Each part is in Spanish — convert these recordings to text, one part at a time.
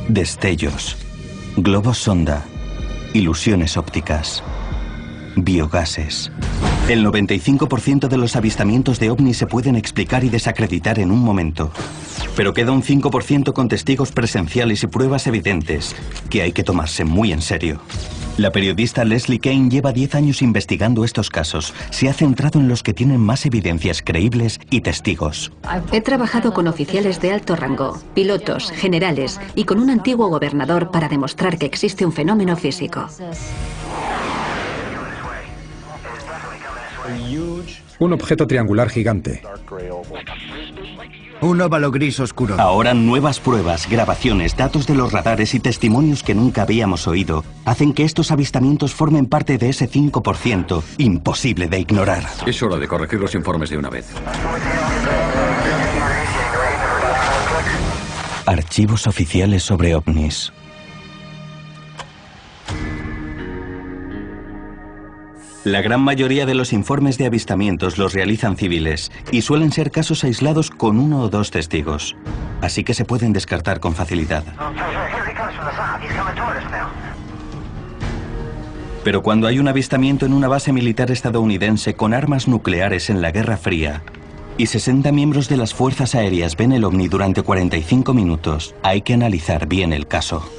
Destellos, globos sonda, ilusiones ópticas, biogases. El 95% de los avistamientos de ovnis se pueden explicar y desacreditar en un momento. Pero queda un 5% con testigos presenciales y pruebas evidentes que hay que tomarse muy en serio. La periodista Leslie Kean lleva 10 años investigando estos casos. Se ha centrado en los que tienen más evidencias creíbles y testigos. He trabajado con oficiales de alto rango, pilotos, generales y con un antiguo gobernador para demostrar que existe un fenómeno físico. Un objeto triangular gigante. Un óvalo gris oscuro. Ahora nuevas pruebas, grabaciones, datos de los radares y testimonios que nunca habíamos oído hacen que estos avistamientos formen parte de ese 5% imposible de ignorar. Es hora de corregir los informes de una vez. Archivos oficiales sobre ovnis. La gran mayoría de los informes de avistamientos los realizan civiles y suelen ser casos aislados con 1 o 2 testigos. Así que se pueden descartar con facilidad. Pero cuando hay un avistamiento en una base militar estadounidense con armas nucleares en la Guerra Fría y 60 miembros de las fuerzas aéreas ven el ovni durante 45 minutos, hay que analizar bien el caso.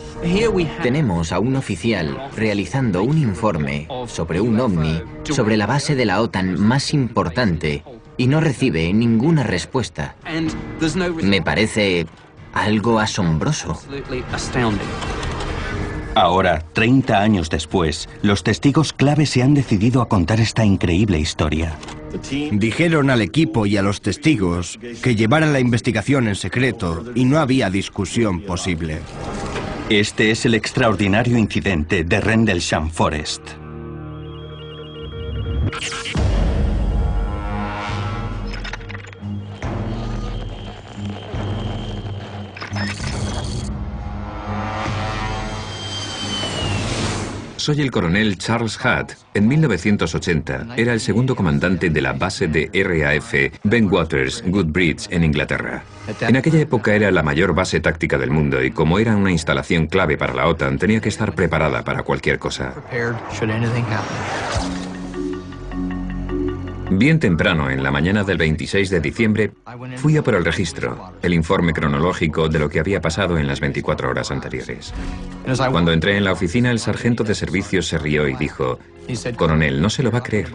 Tenemos a un oficial realizando un informe sobre un ovni sobre la base de la OTAN más importante y no recibe ninguna respuesta. Me parece algo asombroso. Ahora, 30 años después, los testigos clave se han decidido a contar esta increíble historia. Dijeron al equipo y a los testigos que llevaran la investigación en secreto y no había discusión posible. Este es el extraordinario incidente de Rendlesham Forest. Soy el coronel Charles Hutt. En 1980 era el segundo comandante de la base de RAF Ben Waters, Goodbridge, en Inglaterra. En aquella época era la mayor base táctica del mundo y como era una instalación clave para la OTAN, tenía que estar preparada para cualquier cosa. Bien temprano, en la mañana del 26 de diciembre, fui a por el registro, el informe cronológico de lo que había pasado en las 24 horas anteriores. Cuando entré en la oficina, el sargento de servicios se rió y dijo: «Coronel, no se lo va a creer.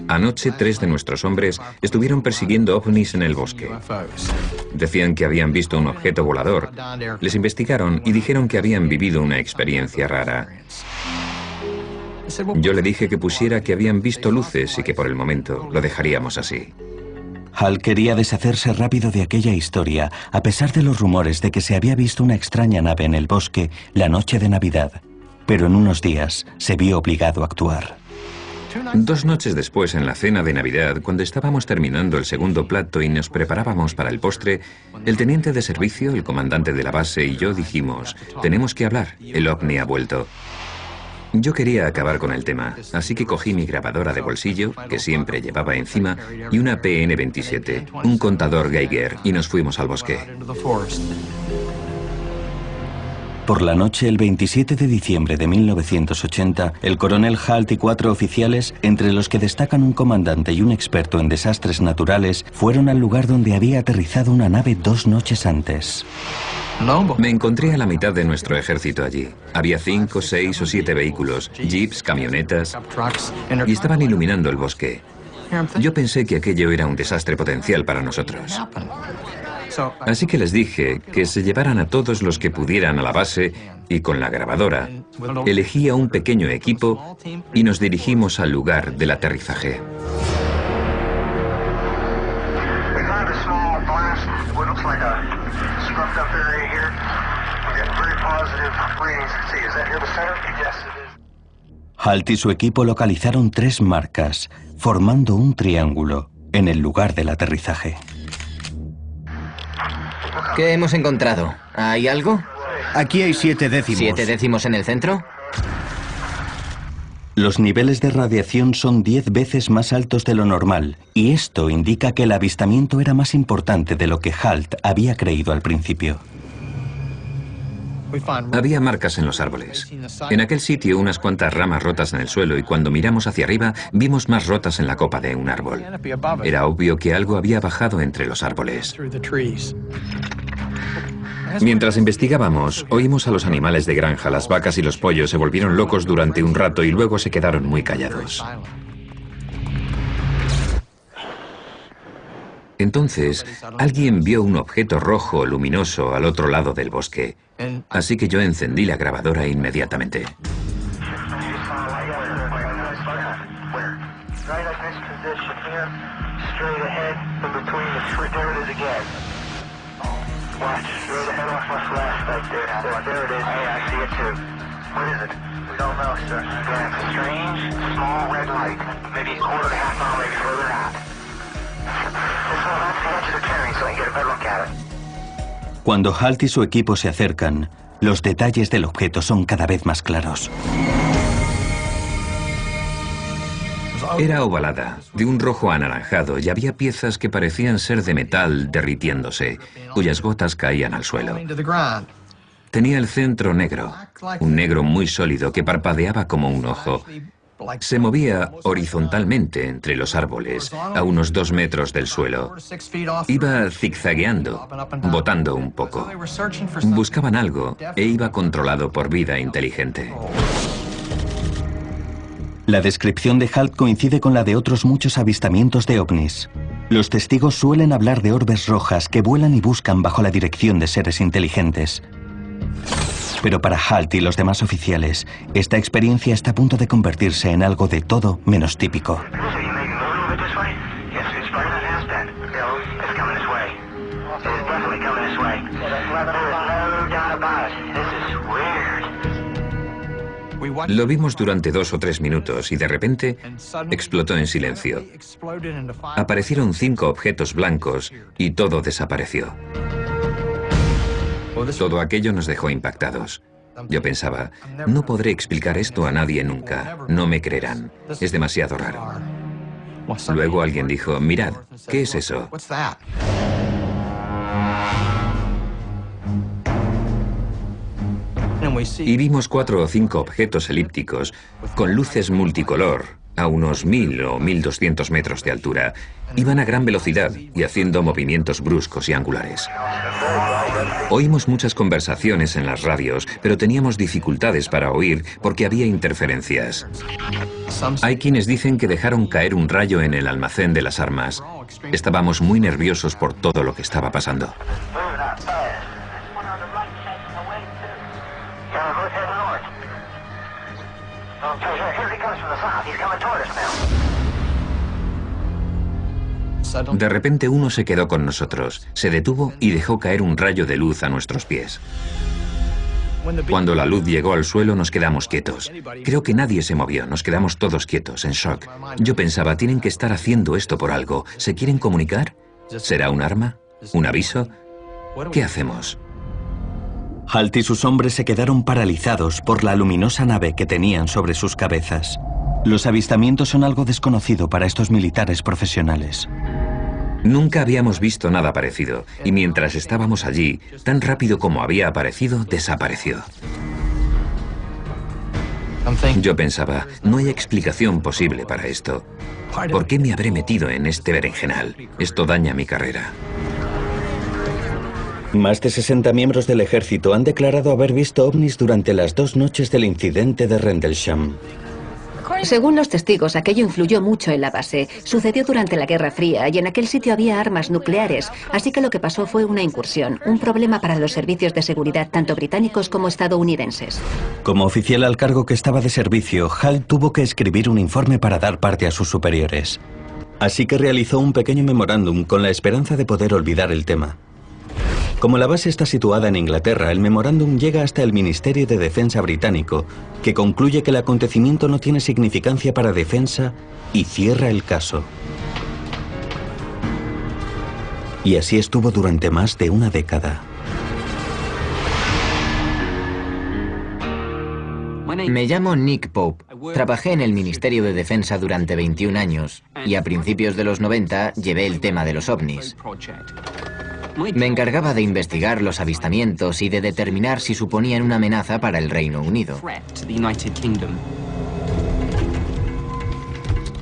Anoche 3 de nuestros hombres estuvieron persiguiendo ovnis en el bosque. Decían que habían visto un objeto volador. Les investigaron y dijeron que habían vivido una experiencia rara». Yo le dije que pusiera que habían visto luces y que por el momento lo dejaríamos así. Hal quería deshacerse rápido de aquella historia, a pesar de los rumores de que se había visto una extraña nave en el bosque la noche de Navidad. Pero en unos días se vio obligado a actuar. 2 noches después, en la cena de Navidad, cuando estábamos terminando el segundo plato y nos preparábamos para el postre, el teniente de servicio, el comandante de la base y yo dijimos: «Tenemos que hablar, el ovni ha vuelto». Yo quería acabar con el tema, así que cogí mi grabadora de bolsillo, que siempre llevaba encima, y una PN-27, un contador Geiger, y nos fuimos al bosque. Por la noche, el 27 de diciembre de 1980, el coronel Halt y 4 oficiales, entre los que destacan un comandante y un experto en desastres naturales, fueron al lugar donde había aterrizado una nave 2 noches antes. Me encontré a la mitad de nuestro ejército allí. Había 5, 6 o 7 vehículos, jeeps, camionetas, y estaban iluminando el bosque. Yo pensé que aquello era un desastre potencial para nosotros. Así que les dije que se llevaran a todos los que pudieran a la base y con la grabadora elegí a un pequeño equipo y nos dirigimos al lugar del aterrizaje. Halt y su equipo localizaron 3 marcas, formando un triángulo en el lugar del aterrizaje. ¿Qué hemos encontrado? ¿Hay algo? Aquí hay 7 décimos. ¿7 décimos en el centro? Los niveles de radiación son 10 veces más altos de lo normal, y esto indica que el avistamiento era más importante de lo que Halt había creído al principio. Había marcas en los árboles. En aquel sitio unas cuantas ramas rotas en el suelo y cuando miramos hacia arriba vimos más rotas en la copa de un árbol. Era obvio que algo había bajado entre los árboles. Mientras investigábamos, oímos a los animales de granja, las vacas y los pollos se volvieron locos durante un rato y luego se quedaron muy callados. Entonces, alguien vio un objeto rojo luminoso al otro lado del bosque, así que yo encendí la grabadora inmediatamente. Cuando Halt y su equipo se acercan, los detalles del objeto son cada vez más claros. Era ovalada, de un rojo anaranjado, y había piezas que parecían ser de metal derritiéndose, cuyas gotas caían al suelo. Tenía el centro negro, un negro muy sólido que parpadeaba como un ojo. Se movía horizontalmente entre los árboles, a unos 2 metros del suelo. Iba zigzagueando, botando un poco. Buscaban algo e iba controlado por vida inteligente. La descripción de Halt coincide con la de otros muchos avistamientos de ovnis. Los testigos suelen hablar de orbes rojas que vuelan y buscan bajo la dirección de seres inteligentes. Pero para Halt y los demás oficiales, esta experiencia está a punto de convertirse en algo de todo menos típico. Lo vimos durante 2 o 3 minutos y de repente explotó en silencio. Aparecieron 5 objetos blancos y todo desapareció. Todo aquello nos dejó impactados. Yo pensaba, no podré explicar esto a nadie nunca, no me creerán, es demasiado raro. Luego alguien dijo, mirad, ¿qué es eso? Y vimos 4 o 5 objetos elípticos con luces multicolor a unos 1000 o 1200 metros de altura. Iban a gran velocidad y haciendo movimientos bruscos y angulares. Oímos muchas conversaciones en las radios, pero teníamos dificultades para oír porque había interferencias. Hay quienes dicen que dejaron caer un rayo en el almacén de las armas. Estábamos muy nerviosos por todo lo que estaba pasando. De repente uno se quedó con nosotros, se detuvo y dejó caer un rayo de luz a nuestros pies. Cuando la luz llegó al suelo nos quedamos quietos. Creo que nadie se movió, nos quedamos todos quietos, en shock. Yo pensaba, tienen que estar haciendo esto por algo. ¿Se quieren comunicar? ¿Será un arma? ¿Un aviso? ¿Qué hacemos? Halt y sus hombres se quedaron paralizados por la luminosa nave que tenían sobre sus cabezas. Los avistamientos son algo desconocido para estos militares profesionales. Nunca habíamos visto nada parecido, y mientras estábamos allí, tan rápido como había aparecido, desapareció. Yo pensaba, no hay explicación posible para esto. ¿Por qué me habré metido en este berenjenal? Esto daña mi carrera. Más de 60 miembros del ejército han declarado haber visto ovnis durante las 2 noches del incidente de Rendlesham. Según los testigos, aquello influyó mucho en la base. Sucedió durante la Guerra Fría y en aquel sitio había armas nucleares, así que lo que pasó fue una incursión, un problema para los servicios de seguridad tanto británicos como estadounidenses. Como oficial al cargo que estaba de servicio, Halt tuvo que escribir un informe para dar parte a sus superiores. Así que realizó un pequeño memorándum con la esperanza de poder olvidar el tema. Como la base está situada en Inglaterra, el memorándum llega hasta el Ministerio de Defensa británico, que concluye que el acontecimiento no tiene significancia para defensa y cierra el caso. Y así estuvo durante más de una década. Me llamo Nick Pope. Trabajé en el Ministerio de Defensa durante 21 años y a principios de los 90 llevé el tema de los ovnis. Me encargaba de investigar los avistamientos y de determinar si suponían una amenaza para el Reino Unido.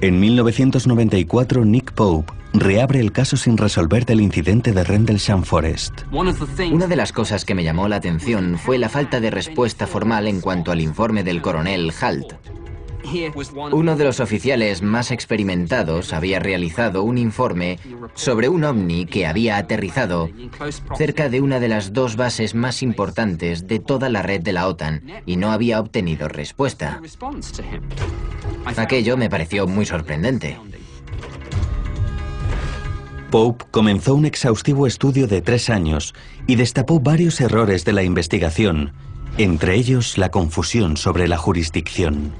En 1994, Nick Pope reabre el caso sin resolver del incidente de Rendlesham Forest. Una de las cosas que me llamó la atención fue la falta de respuesta formal en cuanto al informe del coronel Halt. Uno de los oficiales más experimentados había realizado un informe sobre un ovni que había aterrizado cerca de una de las dos bases más importantes de toda la red de la OTAN y no había obtenido respuesta. Aquello me pareció muy sorprendente. Pope comenzó un exhaustivo estudio de 3 años y destapó varios errores de la investigación, entre ellos la confusión sobre la jurisdicción.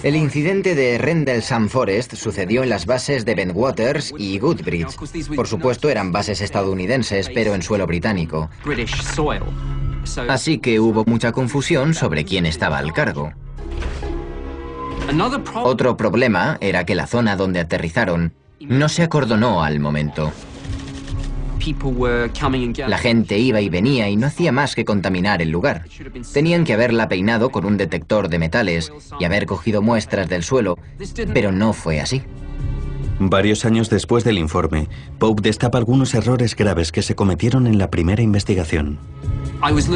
El incidente de Rendlesham Forest sucedió en las bases de Bentwaters y Goodbridge. Por supuesto, eran bases estadounidenses, pero en suelo británico. Así que hubo mucha confusión sobre quién estaba al cargo. Otro problema era que la zona donde aterrizaron no se acordonó al momento. La gente iba y venía y no hacía más que contaminar el lugar. Tenían que haberla peinado con un detector de metales y haber cogido muestras del suelo, pero no fue así. Varios años después del informe, Pope destapa algunos errores graves que se cometieron en la primera investigación.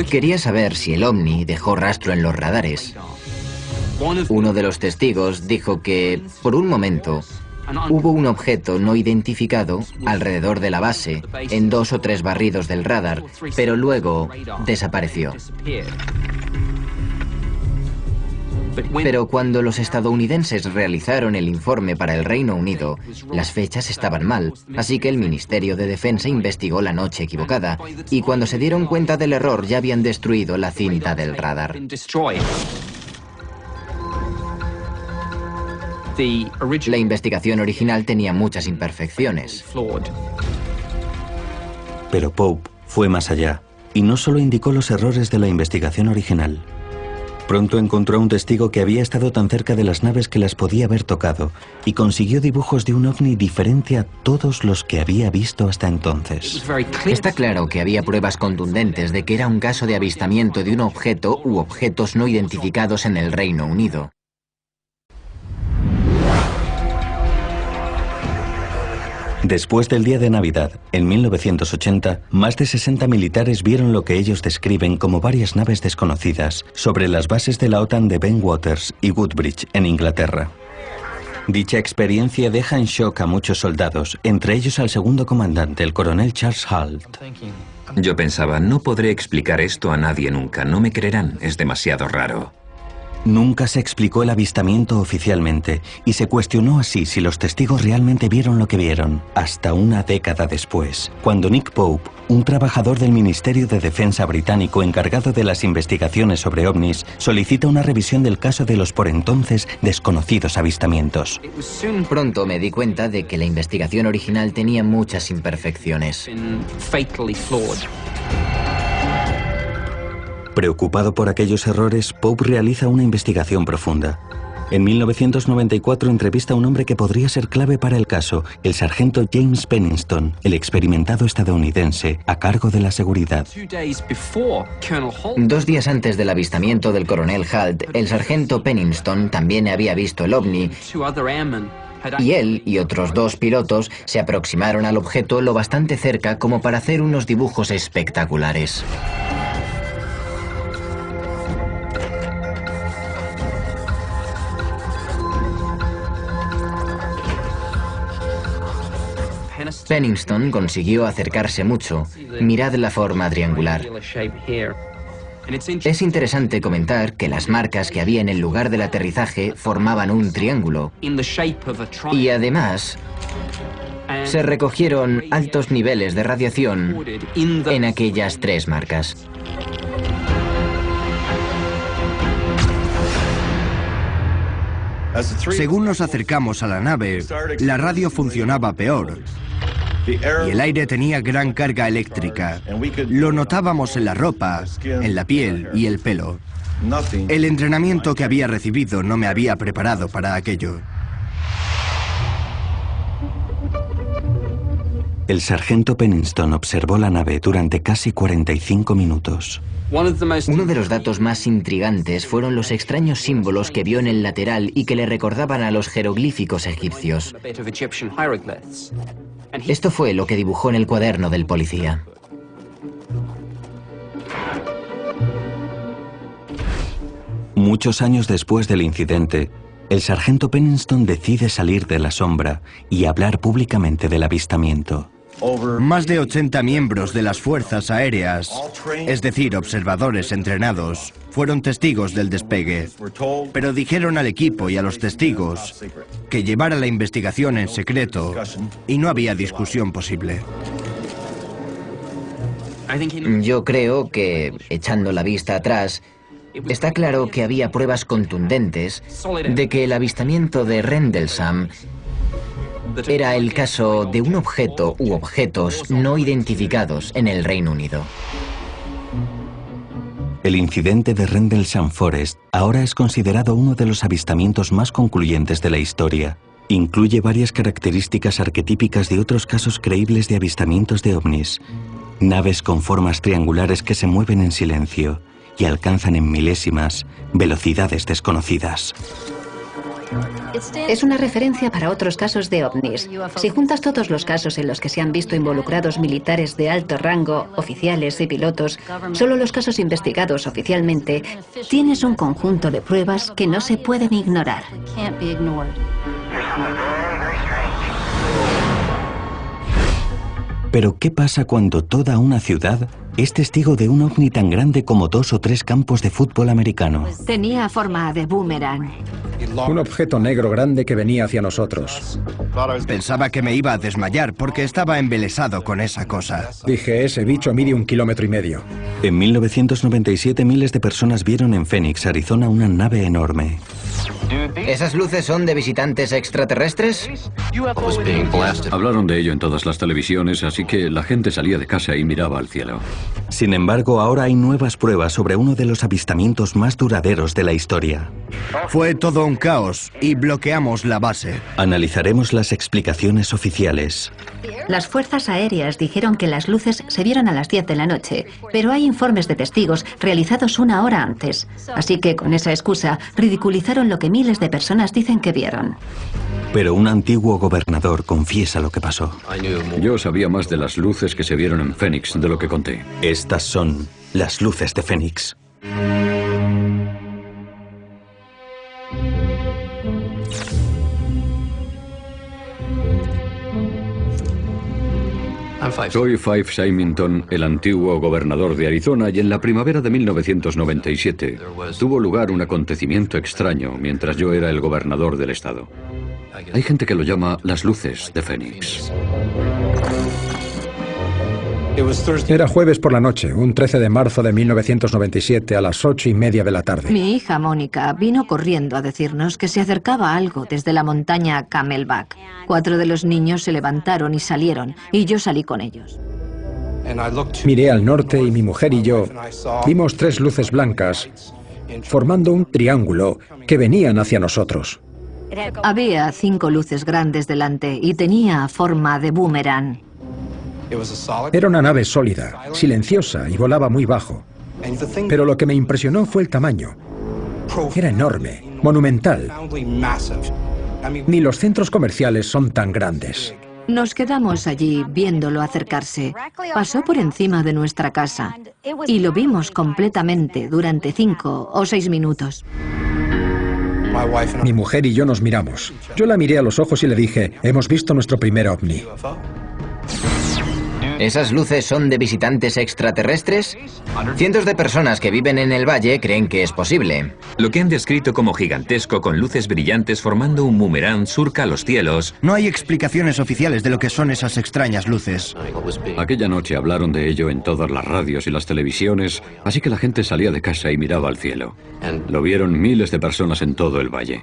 Quería saber si el ovni dejó rastro en los radares. Uno de los testigos dijo que, por un momento, hubo un objeto no identificado alrededor de la base, en 2 o 3 barridos del radar, pero luego desapareció. Pero cuando los estadounidenses realizaron el informe para el Reino Unido, las fechas estaban mal, así que el Ministerio de Defensa investigó la noche equivocada, y cuando se dieron cuenta del error ya habían destruido la cinta del radar. La investigación original tenía muchas imperfecciones. Pero Pope fue más allá y no solo indicó los errores de la investigación original. Pronto encontró a un testigo que había estado tan cerca de las naves que las podía haber tocado y consiguió dibujos de un ovni diferente a todos los que había visto hasta entonces. Está claro que había pruebas contundentes de que era un caso de avistamiento de un objeto u objetos no identificados en el Reino Unido. Después del día de Navidad, en 1980, más de 60 militares vieron lo que ellos describen como varias naves desconocidas sobre las bases de la OTAN de Bentwaters y Woodbridge, en Inglaterra. Dicha experiencia deja en shock a muchos soldados, entre ellos al segundo comandante, el coronel Charles Halt. Yo pensaba, no podré explicar esto a nadie nunca, no me creerán, es demasiado raro. Nunca se explicó el avistamiento oficialmente y se cuestionó así si los testigos realmente vieron lo que vieron, hasta una década después, cuando Nick Pope, un trabajador del Ministerio de Defensa británico encargado de las investigaciones sobre ovnis, solicita una revisión del caso de los por entonces desconocidos avistamientos. Pronto me di cuenta de que la investigación original tenía muchas imperfecciones. Preocupado por aquellos errores, Pope realiza una investigación profunda. En 1994 entrevista a un hombre que podría ser clave para el caso, el sargento James Penniston, el experimentado estadounidense a cargo de la seguridad. 2 días antes del avistamiento del coronel Halt, el sargento Penniston también había visto el ovni, y él y otros 2 pilotos se aproximaron al objeto lo bastante cerca como para hacer unos dibujos espectaculares. Penniston consiguió acercarse mucho. Mirad la forma triangular. Es interesante comentar que las marcas que había en el lugar del aterrizaje formaban un triángulo. Y además, se recogieron altos niveles de radiación en aquellas 3 marcas. Según nos acercamos a la nave, la radio funcionaba peor y el aire tenía gran carga eléctrica. Lo notábamos en la ropa, en la piel y el pelo. El entrenamiento que había recibido no me había preparado para aquello. El sargento Pennington observó la nave durante casi 45 minutos. Uno de los datos más intrigantes fueron los extraños símbolos que vio en el lateral y que le recordaban a los jeroglíficos egipcios. Esto fue lo que dibujó en el cuaderno del policía. Muchos años después del incidente, el sargento Pennington decide salir de la sombra y hablar públicamente del avistamiento. Más de 80 miembros de las fuerzas aéreas, es decir, observadores entrenados, fueron testigos del despegue, pero dijeron al equipo y a los testigos que llevara la investigación en secreto y no había discusión posible. Yo creo que, echando la vista atrás, está claro que había pruebas contundentes de que el avistamiento de Rendlesham era el caso de un objeto u objetos no identificados en el Reino Unido. El incidente de Rendlesham Forest ahora es considerado uno de los avistamientos más concluyentes de la historia. Incluye varias características arquetípicas de otros casos creíbles de avistamientos de ovnis. Naves con formas triangulares que se mueven en silencio y alcanzan en milésimas velocidades desconocidas. Es una referencia para otros casos de ovnis. Si juntas todos los casos en los que se han visto involucrados militares de alto rango, oficiales y pilotos, solo los casos investigados oficialmente, tienes un conjunto de pruebas que no se pueden ignorar. Pero ¿qué pasa cuando toda una ciudad es testigo de un ovni tan grande como 2 o 3 campos de fútbol americano? Tenía forma de boomerang. Un objeto negro grande que venía hacia nosotros. Pensaba que me iba a desmayar porque estaba embelesado con esa cosa. Dije, ese bicho mide 1,5 kilómetros. En 1997 miles de personas vieron en Phoenix, Arizona, una nave enorme. ¿Esas luces son de visitantes extraterrestres? Hablaron de ello en todas las televisiones, así que la gente salía de casa y miraba al cielo. Sin embargo, ahora hay nuevas pruebas sobre uno de los avistamientos más duraderos de la historia. Fue todo un caos y bloqueamos la base. Analizaremos las explicaciones oficiales. Las fuerzas aéreas dijeron que las luces se vieron a las 10 de la noche, pero hay informes de testigos realizados 1 hora antes. Así que con esa excusa ridiculizaron lo que miles de personas dicen que vieron. Pero un antiguo gobernador confiesa lo que pasó. Yo sabía más de las luces que se vieron en Phoenix de lo que conté. Estas son las luces de Phoenix. Soy Fife Symington, el antiguo gobernador de Arizona, y en la primavera de 1997 tuvo lugar un acontecimiento extraño mientras yo era el gobernador del estado. Hay gente que lo llama las luces de Phoenix. Era jueves por la noche, un 13 de marzo de 1997 a las 8:30 de la tarde. Mi hija Mónica vino corriendo a decirnos que se acercaba algo desde la montaña Camelback. 4 de los niños se levantaron y salieron, y yo salí con ellos. Miré al norte y mi mujer y yo vimos 3 luces blancas formando un triángulo que venían hacia nosotros. Había 5 luces grandes delante y tenía forma de boomerang. Era una nave sólida, silenciosa y volaba muy bajo. Pero lo que me impresionó fue el tamaño. Era enorme, monumental. Ni los centros comerciales son tan grandes. Nos quedamos allí viéndolo acercarse. Pasó por encima de nuestra casa y lo vimos completamente durante 5 o 6 minutos. Mi mujer y yo nos miramos. Yo la miré a los ojos y le dije, hemos visto nuestro primer ovni. ¿Esas luces son de visitantes extraterrestres? Cientos de personas que viven en el valle creen que es posible. Lo que han descrito como gigantesco con luces brillantes formando un boomerang surca los cielos. No hay explicaciones oficiales de lo que son esas extrañas luces. Aquella noche hablaron de ello en todas las radios y las televisiones, así que la gente salía de casa y miraba al cielo. Lo vieron miles de personas en todo el valle.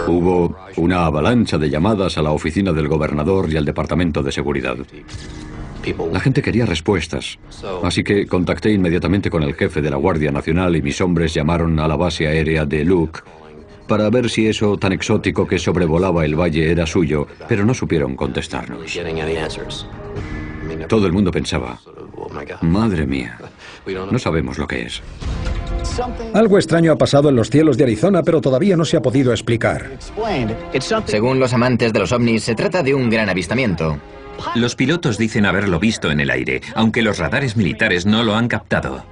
Hubo una avalancha de llamadas a la oficina del gobernador y al departamento de seguridad. La gente quería respuestas, así que contacté inmediatamente con el jefe de la Guardia Nacional y mis hombres llamaron a la base aérea de Luke para ver si eso tan exótico que sobrevolaba el valle era suyo, pero no supieron contestarnos. Todo el mundo pensaba, madre mía, no sabemos lo que es. Algo extraño ha pasado en los cielos de Arizona, pero todavía no se ha podido explicar. Según los amantes de los ovnis, se trata de un gran avistamiento. Los pilotos dicen haberlo visto en el aire, aunque los radares militares no lo han captado.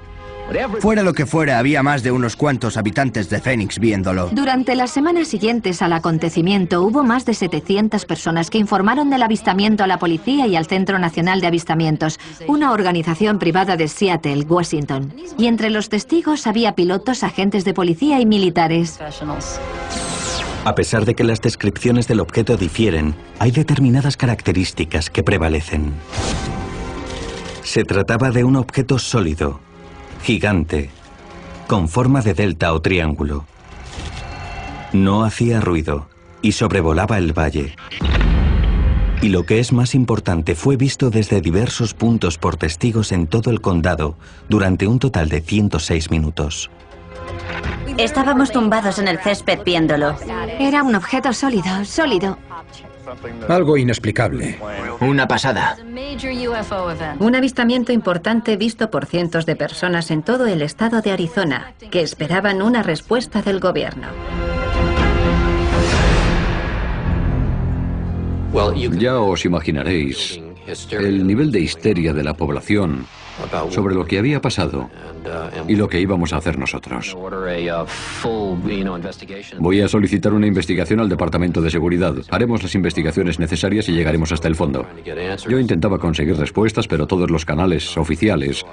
Fuera lo que fuera, había más de unos cuantos habitantes de Phoenix viéndolo. Durante las semanas siguientes al acontecimiento hubo más de 700 personas que informaron del avistamiento a la policía y al Centro Nacional de Avistamientos, una organización privada de Seattle, Washington. Y entre los testigos había pilotos, agentes de policía y militares. A pesar de que las descripciones del objeto difieren, hay determinadas características que prevalecen. Se trataba de un objeto sólido, gigante, con forma de delta o triángulo. No hacía ruido y sobrevolaba el valle. Y lo que es más importante, fue visto desde diversos puntos por testigos en todo el condado durante un total de 106 minutos. Estábamos tumbados en el césped viéndolo. Era un objeto sólido. Algo inexplicable. Una pasada. Un avistamiento importante visto por cientos de personas en todo el estado de Arizona, que esperaban una respuesta del gobierno. Ya os imaginaréis el nivel de histeria de la población sobre lo que había pasado y lo que íbamos a hacer nosotros. Voy a solicitar una investigación al Departamento de Seguridad. Haremos las investigaciones necesarias y llegaremos hasta el fondo. Yo intentaba conseguir respuestas, pero todos los canales oficiales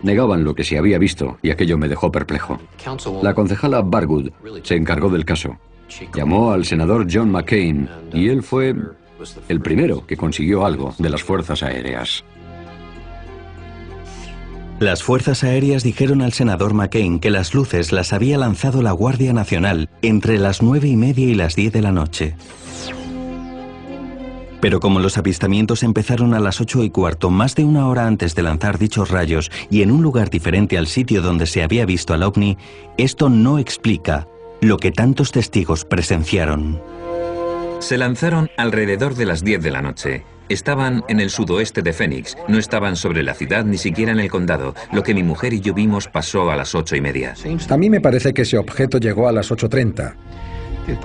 negaban lo que se había visto y aquello me dejó perplejo. La concejala Barwood se encargó del caso. Llamó al senador John McCain y él fue el primero que consiguió algo de las fuerzas aéreas. Las fuerzas aéreas dijeron al senador McCain que las luces las había lanzado la Guardia Nacional entre las 9:30 y las 10 de la noche. Pero como los avistamientos empezaron a las 8:15, más de una hora antes de lanzar dichos rayos y en un lugar diferente al sitio donde se había visto al ovni, esto no explica lo que tantos testigos presenciaron. Se lanzaron alrededor de las 10 de la noche. Estaban en el sudoeste de Phoenix, no estaban sobre la ciudad ni siquiera en el condado. Lo que mi mujer y yo vimos pasó a las 8:30. A mí me parece que ese objeto llegó a las 8:30.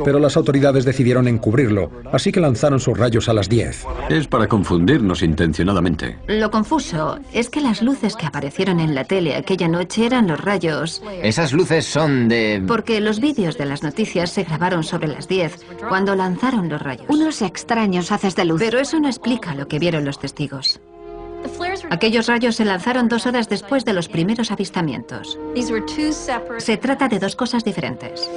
Pero las autoridades decidieron encubrirlo, así que lanzaron sus rayos a las 10. Es para confundirnos intencionadamente. Lo confuso es que las luces que aparecieron en la tele aquella noche eran los rayos. Esas luces son de... Porque los vídeos de las noticias se grabaron sobre las 10, cuando lanzaron los rayos. Unos extraños haces de luz. Pero eso no explica lo que vieron los testigos. Aquellos rayos se lanzaron 2 horas después de los primeros avistamientos. Se trata de dos cosas diferentes.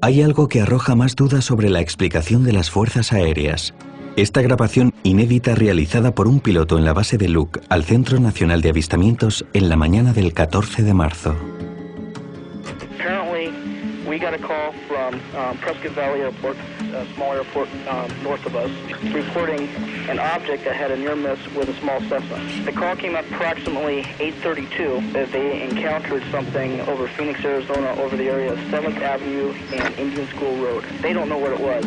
Hay algo que arroja más dudas sobre la explicación de las fuerzas aéreas. Esta grabación inédita realizada por un piloto en la base de Luke al Centro Nacional de Avistamientos en la mañana del 14 de marzo. We got a call from Prescott Valley Airport, a small airport north of us, reporting an object that had a near miss with a small Cessna. The call came up approximately 8:32 that they encountered something over Phoenix, Arizona, over the area of 7th Avenue and Indian School Road. They don't know what it was.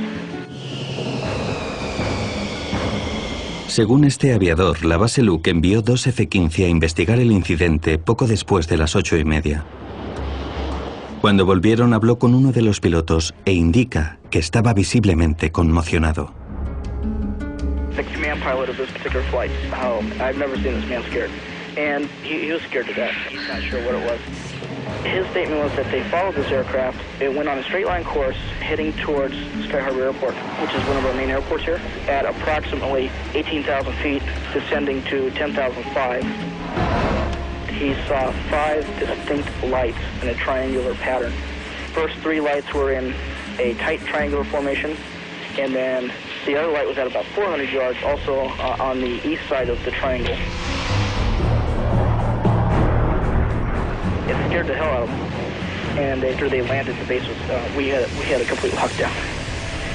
Según este aviador, la base Luke envió 2 F-15 a investigar el incidente poco después de las 8:30. Cuando volvieron, habló con uno de los pilotos e indica que estaba visiblemente conmocionado. The command pilot of this particular flight. I've never seen this man scared, and he was scared to death. He's not sure what it was. His statement was that they followed this aircraft. It went on a straight line course heading towards Sky Harbor Airport, which is one of our main airports here, at approximately 18,000 feet, descending to 10,005. He saw 5 distinct lights in a triangular pattern. First 3 lights were in a tight triangular formation, and then the other light was at about 400 yards, also on the east side of the triangle. It scared the hell out of them, and after they landed, the base was we had a complete lockdown.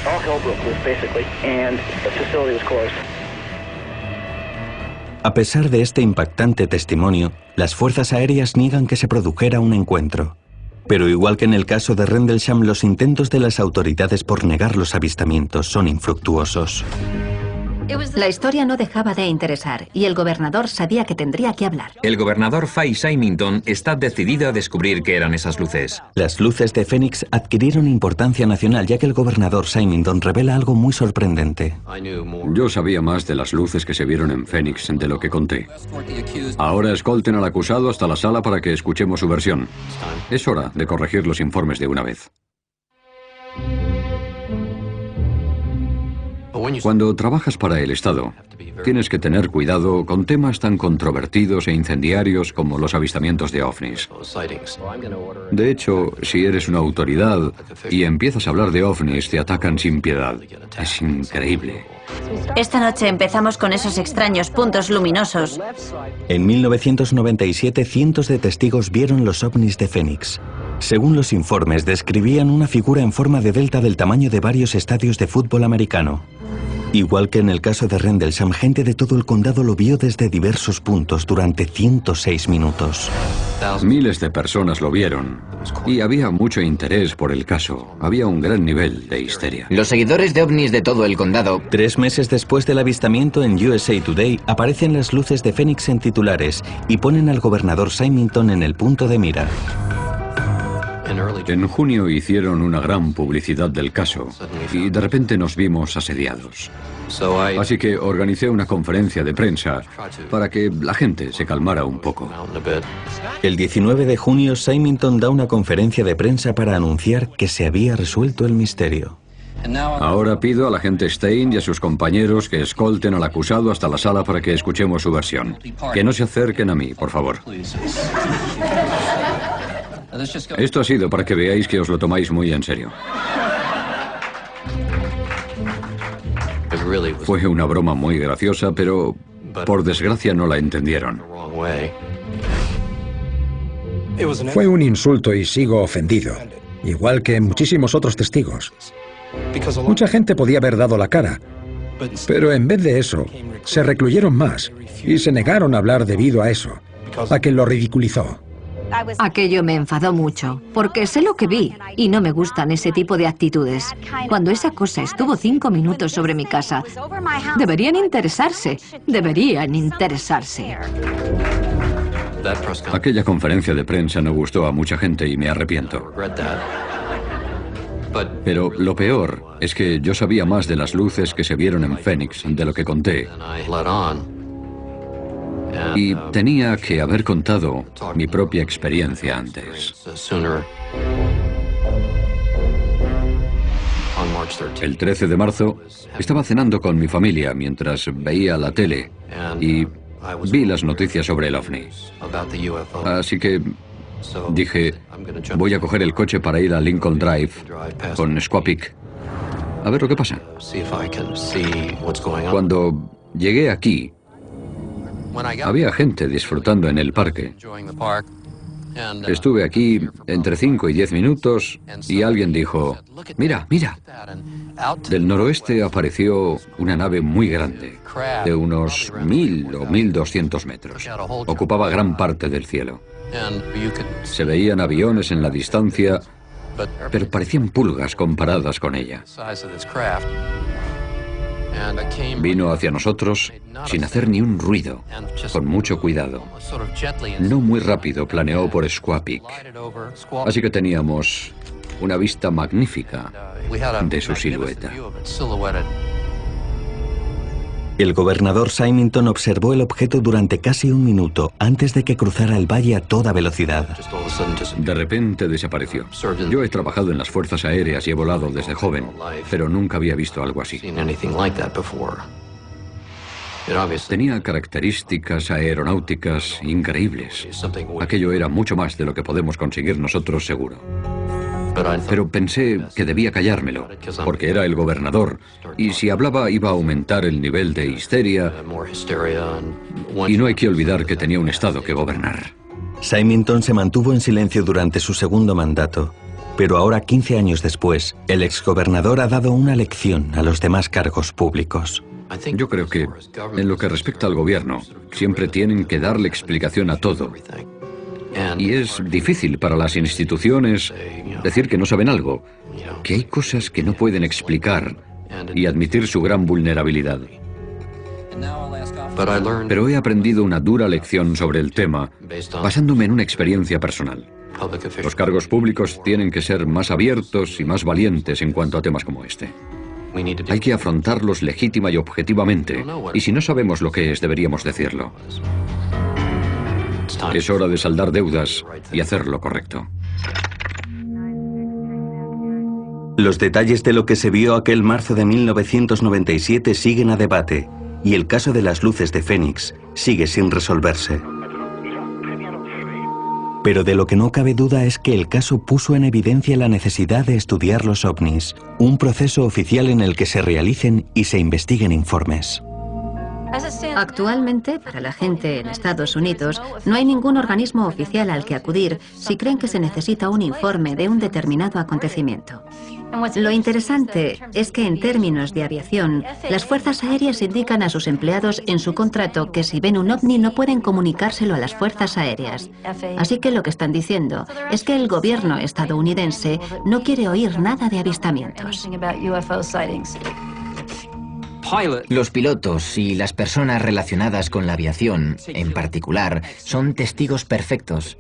All hell broke loose basically, and the facility was closed. A pesar de este impactante testimonio, las fuerzas aéreas niegan que se produjera un encuentro. Pero igual que en el caso de Rendlesham, los intentos de las autoridades por negar los avistamientos son infructuosos. La historia no dejaba de interesar y el gobernador sabía que tendría que hablar. El gobernador Fay Symington está decidido a descubrir qué eran esas luces. Las luces de Phoenix adquirieron importancia nacional, ya que el gobernador Symington revela algo muy sorprendente. Yo sabía más de las luces que se vieron en Phoenix de lo que conté. Ahora escolten al acusado hasta la sala para que escuchemos su versión. Es hora de corregir los informes de una vez. Cuando trabajas para el Estado, tienes que tener cuidado con temas tan controvertidos e incendiarios como los avistamientos de ovnis. De hecho, si eres una autoridad y empiezas a hablar de ovnis, te atacan sin piedad. Es increíble. Esta noche empezamos con esos extraños puntos luminosos. En 1997, cientos de testigos vieron los ovnis de Phoenix. Según los informes, describían una figura en forma de delta del tamaño de varios estadios de fútbol americano. Igual que en el caso de Rendlesham, gente de todo el condado lo vio desde diversos puntos durante 106 minutos. Miles de personas lo vieron y había mucho interés por el caso. Había un gran nivel de histeria. Los seguidores de ovnis de todo el condado... 3 meses después del avistamiento en USA Today, aparecen las luces de Phoenix en titulares y ponen al gobernador Symington en el punto de mira. En junio hicieron una gran publicidad del caso y de repente nos vimos asediados. Así que organicé una conferencia de prensa para que la gente se calmara un poco. El 19 de junio, Symington da una conferencia de prensa para anunciar que se había resuelto el misterio. Ahora pido a la agente Stein y a sus compañeros que escolten al acusado hasta la sala para que escuchemos su versión. Que no se acerquen a mí, por favor. Esto ha sido para que veáis que os lo tomáis muy en serio. Fue una broma muy graciosa, pero por desgracia no la entendieron. Fue un insulto y sigo ofendido, igual que muchísimos otros testigos. Mucha gente podía haber dado la cara, pero en vez de eso, se recluyeron más y se negaron a hablar debido a eso, a que lo ridiculizó. Aquello me enfadó mucho, porque sé lo que vi y no me gustan ese tipo de actitudes. Cuando esa cosa estuvo 5 minutos sobre mi casa, deberían interesarse. Aquella conferencia de prensa no gustó a mucha gente y me arrepiento. Pero lo peor es que yo sabía más de las luces que se vieron en Phoenix de lo que conté. Y tenía que haber contado mi propia experiencia antes. El 13 de marzo estaba cenando con mi familia mientras veía la tele y vi las noticias sobre el ovni. Así que dije, voy a coger el coche para ir a Lincoln Drive con Squapic a ver lo que pasa. Cuando llegué aquí, había gente disfrutando en el parque. Estuve aquí entre 5 y 10 minutos y alguien dijo, mira, mira. Del noroeste apareció una nave muy grande, de unos 1000 o 1200 metros. Ocupaba gran parte del cielo. Se veían aviones en la distancia, pero parecían pulgas comparadas con ella. Vino hacia nosotros sin hacer ni un ruido, con mucho cuidado. No muy rápido planeó por Squapic, así que teníamos una vista magnífica de su silueta. El gobernador Symington observó el objeto durante casi 1 minuto antes de que cruzara el valle a toda velocidad. De repente desapareció. Yo he trabajado en las fuerzas aéreas y he volado desde joven, pero nunca había visto algo así. Tenía características aeronáuticas increíbles. Aquello era mucho más de lo que podemos conseguir nosotros seguro. Pero pensé que debía callármelo, porque era el gobernador, y si hablaba iba a aumentar el nivel de histeria, y no hay que olvidar que tenía un estado que gobernar. Symington se mantuvo en silencio durante su segundo mandato, pero ahora, 15 años después, el exgobernador ha dado una lección a los demás cargos públicos. Yo creo que, en lo que respecta al gobierno, siempre tienen que darle explicación a todo. Y es difícil para las instituciones decir que no saben algo, que hay cosas que no pueden explicar y admitir su gran vulnerabilidad. Pero he aprendido una dura lección sobre el tema, basándome en una experiencia personal. Los cargos públicos tienen que ser más abiertos y más valientes en cuanto a temas como este. Hay que afrontarlos legítima y objetivamente, y si no sabemos lo que es, deberíamos decirlo. Es hora de saldar deudas y hacer lo correcto. Los detalles de lo que se vio aquel marzo de 1997 siguen a debate, y el caso de las luces de Fénix sigue sin resolverse. Pero de lo que no cabe duda es que el caso puso en evidencia la necesidad de estudiar los ovnis, un proceso oficial en el que se realicen y se investiguen informes. Actualmente, para la gente en Estados Unidos, no hay ningún organismo oficial al que acudir si creen que se necesita un informe de un determinado acontecimiento. Lo interesante es que en términos de aviación, las fuerzas aéreas indican a sus empleados en su contrato que si ven un ovni no pueden comunicárselo a las fuerzas aéreas. Así que lo que están diciendo es que el gobierno estadounidense no quiere oír nada de avistamientos. Los pilotos y las personas relacionadas con la aviación, en particular, son testigos perfectos.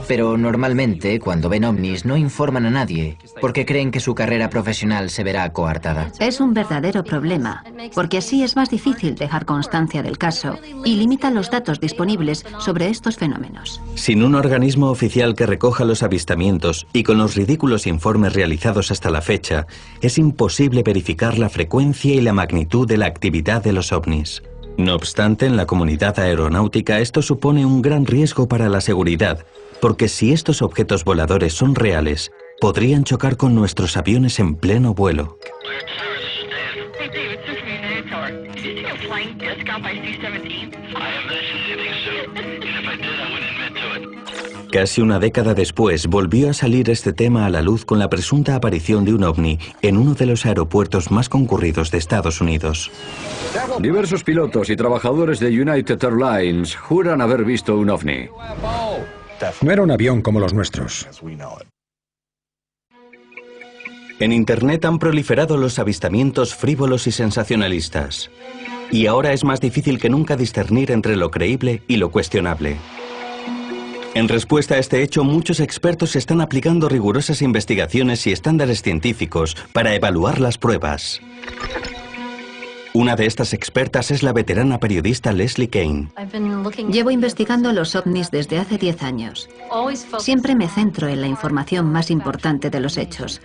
Pero normalmente, cuando ven ovnis, no informan a nadie, porque creen que su carrera profesional se verá coartada. Es un verdadero problema, porque así es más difícil dejar constancia del caso y limita los datos disponibles sobre estos fenómenos. Sin un organismo oficial que recoja los avistamientos y con los ridículos informes realizados hasta la fecha, es imposible verificar la frecuencia y la magnitud de la actividad de los ovnis. No obstante, en la comunidad aeronáutica esto supone un gran riesgo para la seguridad, porque si estos objetos voladores son reales, podrían chocar con nuestros aviones en pleno vuelo. Casi una década después, volvió a salir este tema a la luz con la presunta aparición de un ovni en uno de los aeropuertos más concurridos de Estados Unidos. Diversos pilotos y trabajadores de United Airlines juran haber visto un ovni. No era un avión como los nuestros. En Internet han proliferado los avistamientos frívolos y sensacionalistas. Y ahora es más difícil que nunca discernir entre lo creíble y lo cuestionable. En respuesta a este hecho, muchos expertos están aplicando rigurosas investigaciones y estándares científicos para evaluar las pruebas. Una de estas expertas es la veterana periodista Leslie Kean. Llevo investigando los ovnis desde hace 10 años. Siempre me centro en la información más importante de los hechos.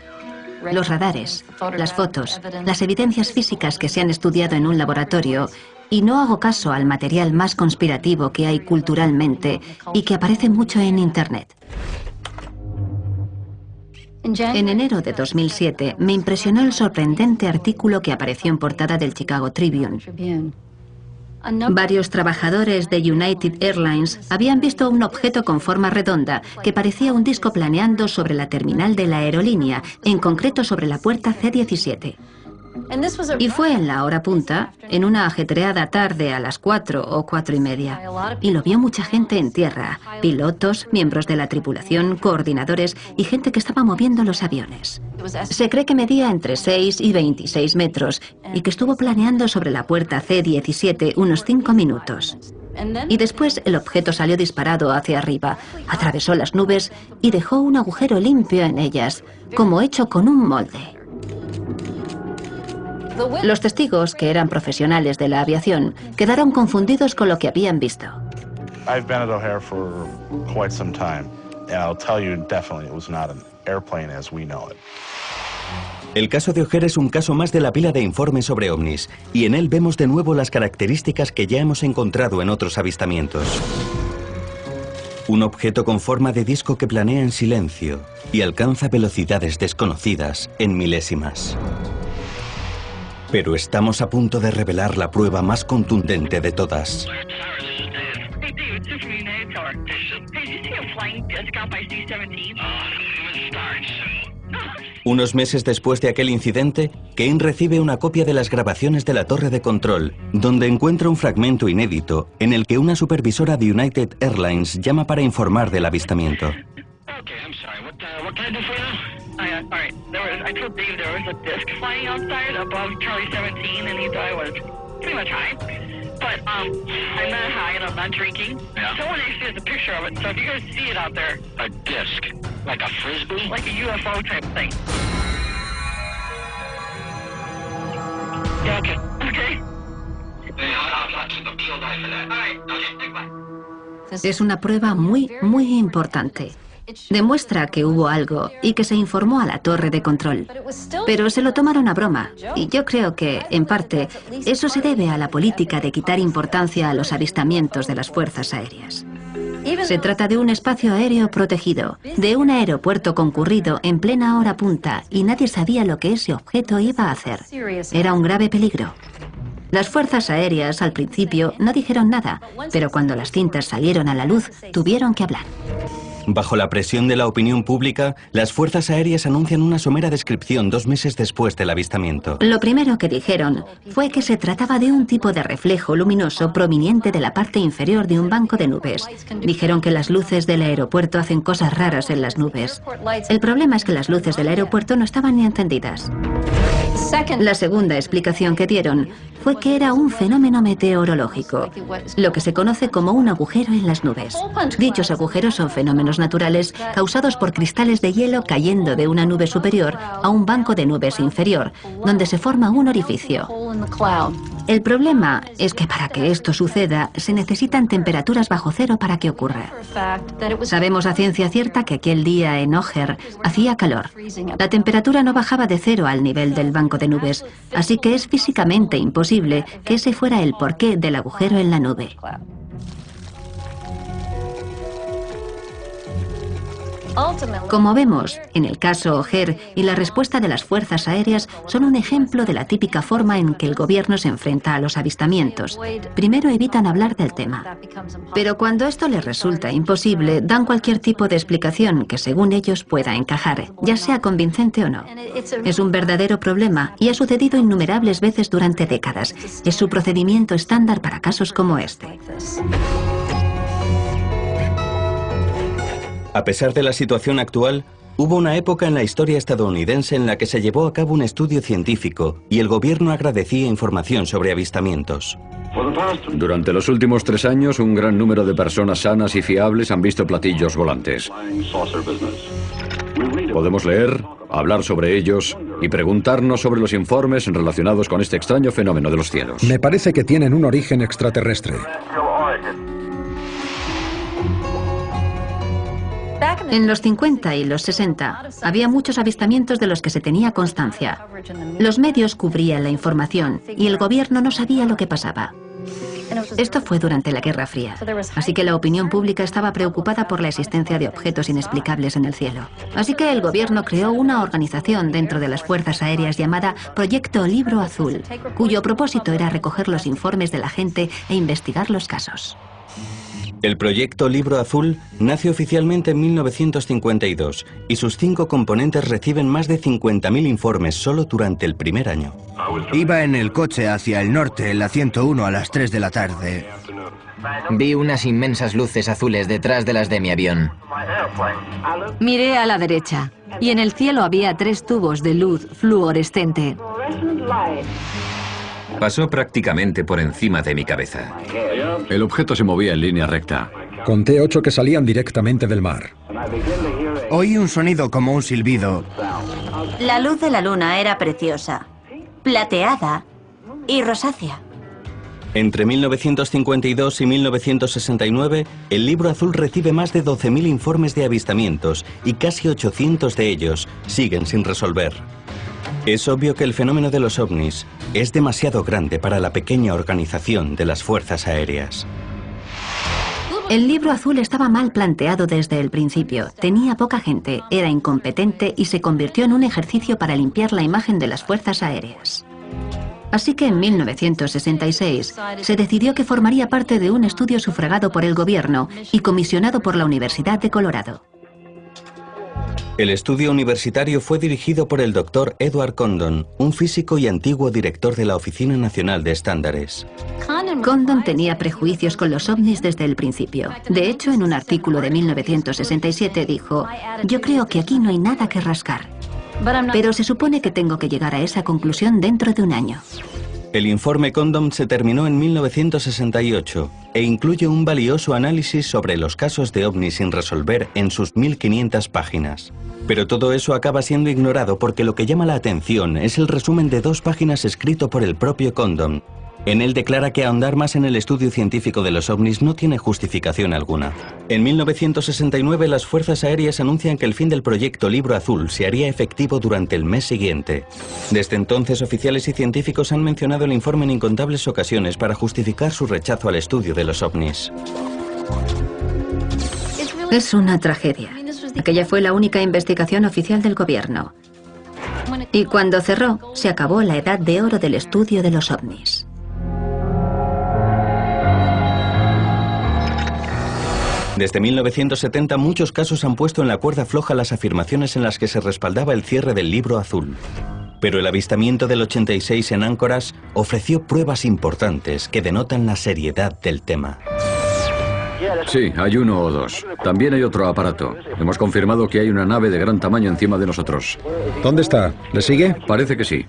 Los radares, las fotos, las evidencias físicas que se han estudiado en un laboratorio, y no hago caso al material más conspirativo que hay culturalmente y que aparece mucho en Internet. En enero de 2007 me impresionó el sorprendente artículo que apareció en portada del Chicago Tribune. Varios trabajadores de United Airlines habían visto un objeto con forma redonda que parecía un disco planeando sobre la terminal de la aerolínea, en concreto sobre la puerta C-17. Y fue en la hora punta, en una ajetreada tarde a las 4 o 4:30. Y lo vio mucha gente en tierra, pilotos, miembros de la tripulación, coordinadores y gente que estaba moviendo los aviones. Se cree que medía entre 6 y 26 metros y que estuvo planeando sobre la puerta C-17 unos 5 minutos. Y después el objeto salió disparado hacia arriba, atravesó las nubes y dejó un agujero limpio en ellas, como hecho con un molde. Los testigos, que eran profesionales de la aviación, quedaron confundidos con lo que habían visto. I've been at O'Hare for quite some time, and I'll tell you definitely it was not an airplane as we know it. El caso de O'Hare es un caso más de la pila de informes sobre ovnis, y en él vemos de nuevo las características que ya hemos encontrado en otros avistamientos. Un objeto con forma de disco que planea en silencio y alcanza velocidades desconocidas en milésimas. Pero estamos a punto de revelar la prueba más contundente de todas. Hey, did you see a flying disc out by C-17? Oh, it was starting soon. Unos meses después de aquel incidente, Kane recibe una copia de las grabaciones de la torre de control, donde encuentra un fragmento inédito en el que una supervisora de United Airlines llama para informar del avistamiento. But I'm not high and I'm not drinking. Yeah. Someone actually has a picture of it, so if you guys see it out there. A disc? Like a frisbee? Like a UFO type thing. Yeah, okay. Okay. Hey, I'll touch the field eye for that. All right, okay, goodbye. Es una prueba muy importante. Demuestra que hubo algo y que se informó a la torre de control. Pero se lo tomaron a broma, y yo creo que, en parte, eso se debe a la política de quitar importancia a los avistamientos de las fuerzas aéreas. Se trata de un espacio aéreo protegido, de un aeropuerto concurrido en plena hora punta, y nadie sabía lo que ese objeto iba a hacer. Era un grave peligro. Las fuerzas aéreas, al principio, no dijeron nada, pero cuando las cintas salieron a la luz, tuvieron que hablar. Bajo la presión de la opinión pública, las fuerzas aéreas anuncian una somera descripción 2 meses después del avistamiento. Lo primero que dijeron fue que se trataba de un tipo de reflejo luminoso proveniente de la parte inferior de un banco de nubes. Dijeron que las luces del aeropuerto hacen cosas raras en las nubes. El problema es que las luces del aeropuerto no estaban ni encendidas. La segunda explicación que dieron fue que era un fenómeno meteorológico, lo que se conoce como un agujero en las nubes. Dichos agujeros son fenómenos naturales causados por cristales de hielo cayendo de una nube superior a un banco de nubes inferior, donde se forma un orificio. El problema es que para que esto suceda, se necesitan temperaturas bajo cero para que ocurra. Sabemos a ciencia cierta que aquel día en O'Hare hacía calor. La temperatura no bajaba de cero al nivel del banco de nubes, así que es físicamente imposible que ese fuera el porqué del agujero en la nube. Como vemos, en el caso O'Hare y la respuesta de las fuerzas aéreas son un ejemplo de la típica forma en que el gobierno se enfrenta a los avistamientos. Primero evitan hablar del tema. Pero cuando esto les resulta imposible, dan cualquier tipo de explicación que según ellos pueda encajar, ya sea convincente o no. Es un verdadero problema y ha sucedido innumerables veces durante décadas. Es su procedimiento estándar para casos como este. A pesar de la situación actual, hubo una época en la historia estadounidense en la que se llevó a cabo un estudio científico y el gobierno agradecía información sobre avistamientos. Durante los últimos 3 años, un gran número de personas sanas y fiables han visto platillos volantes. Podemos leer, hablar sobre ellos y preguntarnos sobre los informes relacionados con este extraño fenómeno de los cielos. Me parece que tienen un origen extraterrestre. En los 50 y los 60 había muchos avistamientos de los que se tenía constancia. Los medios cubrían la información y el gobierno no sabía lo que pasaba. Esto fue durante la Guerra Fría, así que la opinión pública estaba preocupada por la existencia de objetos inexplicables en el cielo. Así que el gobierno creó una organización dentro de las fuerzas aéreas llamada Proyecto Libro Azul, cuyo propósito era recoger los informes de la gente e investigar los casos. El proyecto Libro Azul nace oficialmente en 1952 y sus 5 componentes reciben más de 50.000 informes solo durante el primer año. Iba en el coche hacia el norte, en la 101 a las 3 de la tarde. Vi unas inmensas luces azules detrás de las de mi avión. Miré a la derecha y en el cielo había 3 tubos de luz fluorescente. Pasó prácticamente por encima de mi cabeza. El objeto se movía en línea recta. Conté 8 que salían directamente del mar. Oí un sonido como un silbido. La luz de la luna era preciosa, plateada y rosácea. Entre 1952 y 1969, el Libro Azul recibe más de 12.000 informes de avistamientos y casi 800 de ellos siguen sin resolver. Es obvio que el fenómeno de los ovnis es demasiado grande para la pequeña organización de las fuerzas aéreas. El Libro Azul estaba mal planteado desde el principio. Tenía poca gente, era incompetente y se convirtió en un ejercicio para limpiar la imagen de las fuerzas aéreas. Así que en 1966 se decidió que formaría parte de un estudio sufragado por el gobierno y comisionado por la Universidad de Colorado. El estudio universitario fue dirigido por el Dr. Edward Condon, un físico y antiguo director de la Oficina Nacional de Estándares. Condon tenía prejuicios con los ovnis desde el principio. De hecho, en un artículo de 1967 dijo: "Yo creo que aquí no hay nada que rascar. Pero se supone que tengo que llegar a esa conclusión dentro de un año". El informe Condon se terminó en 1968 e incluye un valioso análisis sobre los casos de ovnis sin resolver en sus 1500 páginas. Pero todo eso acaba siendo ignorado porque lo que llama la atención es el resumen de 2 páginas escrito por el propio Condon. En él declara que ahondar más en el estudio científico de los ovnis no tiene justificación alguna. En 1969 las Fuerzas Aéreas anuncian que el fin del proyecto Libro Azul se haría efectivo durante el mes siguiente. Desde entonces oficiales y científicos han mencionado el informe en incontables ocasiones para justificar su rechazo al estudio de los ovnis. Es una tragedia. Aquella fue la única investigación oficial del gobierno. Y cuando cerró, se acabó la edad de oro del estudio de los ovnis. Desde 1970 muchos casos han puesto en la cuerda floja las afirmaciones en las que se respaldaba el cierre del Libro Azul. Pero el avistamiento del 86 en Anchorage ofreció pruebas importantes que denotan la seriedad del tema. Sí, hay 1 o 2. También hay otro aparato. Hemos confirmado que hay una nave de gran tamaño encima de nosotros. ¿Dónde está? ¿Le sigue? Parece que sí.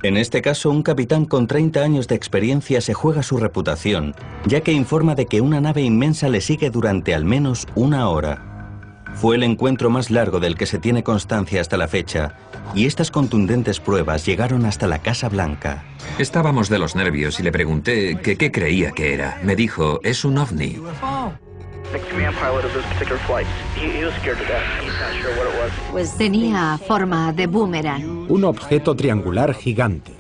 En este caso, un capitán con 30 años de experiencia se juega su reputación, ya que informa de que una nave inmensa le sigue durante al menos 1 hora. Fue el encuentro más largo del que se tiene constancia hasta la fecha, y estas contundentes pruebas llegaron hasta la Casa Blanca. Estábamos de los nervios y le pregunté que qué creía que era. Me dijo, es un ovni. Tenía forma de boomerang. Un objeto triangular gigante.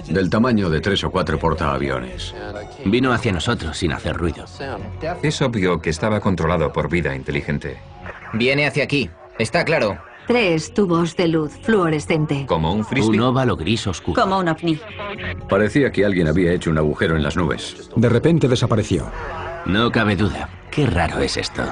Del tamaño de 3 o 4 portaaviones. Vino hacia nosotros sin hacer ruido. Es obvio que estaba controlado por vida inteligente. Viene hacia aquí, está claro. 3 tubos de luz fluorescente. Como un frisbee. Un óvalo gris oscuro. Como un ovni. Parecía que alguien había hecho un agujero en las nubes. De repente desapareció. No cabe duda. Qué raro es esto.